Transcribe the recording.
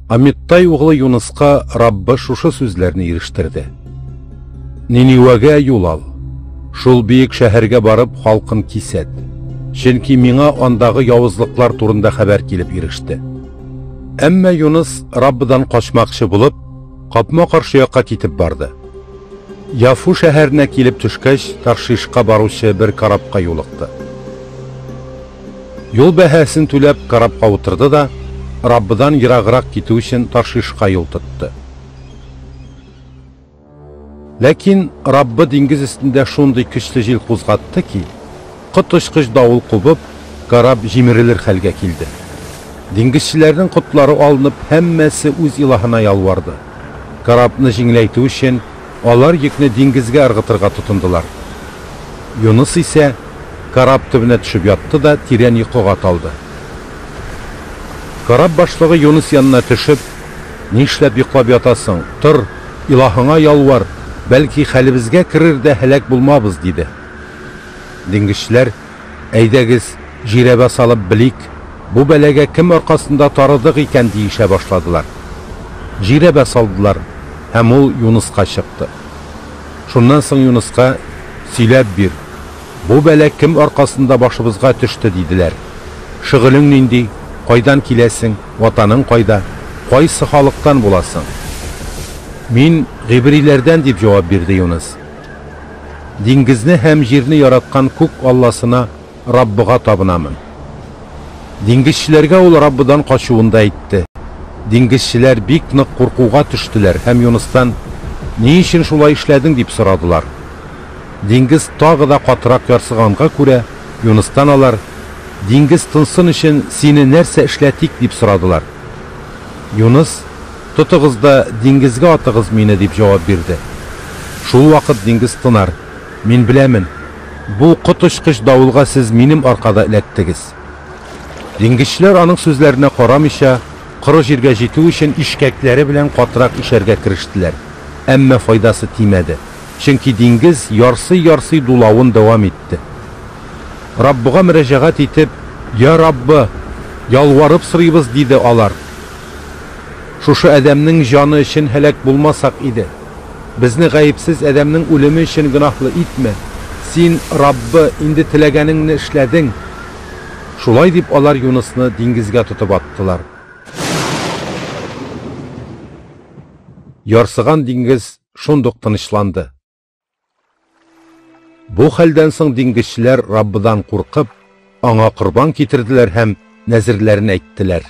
Амиттай углы Юнуска Раббы шушы сүзләрне ирештирде. Ниневәгә юл ал. Шул бийек шәһәргә барып халкын кисәт. Чөнки миңа андагы явызлыклар турында хәбәр килеп иреште. Әмма Юнус Раббыдан качмакчы булып, капма-каршы якка китеп барды. Яфу шәһәренә килеп төшкәч, Таршишка баручы бер карапка юлыкты. Юл бәһәсен түләп карапка утырды да, Раббыдан ераграк китү өчен Таршишка юл тотты. Ләкин Раббы диңгез өстендә шундый көчле җил кузгатты ки, коточкыч давыл кубып, карап җимерелер хәлгә килде. Диңгезчеләрнең котлары алынып, һәммәсе үз илаһына ялварды. Карапны җиңләйтү өчен алар йөкне диңгезгә ыргытырга тотындылар. Юнус исә карап төбенә төшеп ятты да тирән йокыга талды. Карап башлыгы Юнус янына төшеп, "Нишләп йоклап ятасың? Тор, илаһыңа ялвар, бәлки хәлебезгә керер дә һәлак булмабыз", диде. Диңгезчеләр, "Әйдәгез, җирәбә салып билик, бу бәләгә кем аркасында тарыдык икән" диешә башладылар. Җирәбә салдылар, һәм ул Юнуска чыкты. Шуннан соң Юнуска "Сөйләп бир, бу бәлә кем аркасында башыбызга төште" диделәр. "Шөгылең нинди? Кайдан киләсең? Ватаның кайда? Кайсы халыктан буласың?" "Мин гибриләрдән", дип җавап бирде Юнус. "Диңгезне һәм җирне яраткан күк Алласына, Раббыга табынамын." Диңгезчеләргә ул Раббыдан качуын да әйтте. Диңгезчеләр бик нык куркуга төштеләр һәм Юнустан "Ни өчен шулай эшләдең?" дип сорадылар. Диңгез тагы да катырак ярсыганга күрә, Юнустан алар "Диңгез тынсын өчен сине нәрсә эшләтик?" дип сорадылар. Юнус "Тотыгыз да диңгезгә атыгыз мине" дип җавап бирде. Шул вакыт диңгез тынар. "Мин беләмен, бу коточкыч давылга сез минем аркада эләктегез." Диңгезчеләр аның сүзләренә карамыйча, коры җиргә җитү өчен ишкәкләре белән катырак ишәргә керештеләр. Әмма файдасы тимәде. Чөнки диңгез ярсый-ярсый дулавын дәвам итте. Раббыга мөрәҗәгать итеп, "Я Раббы, ялварып сорыйбыз", диде алар. "Шушы адәмнең җаны өчен һәлак булмасак иде. Безне гаепсез адәмнең үлеме өчен гөнаһлы итмә. Син, Раббы, инде теләгәнеңне эшләдең." Шулай дип алар Юнусны диңгезгә тотып аттылар. Ярсыган диңгез шундук тынычланды. Бу хәлдән соң диңгезчеләр Раббыдан куркып, аңа корбан китерделәр һәм нәзерләрен әйттеләр.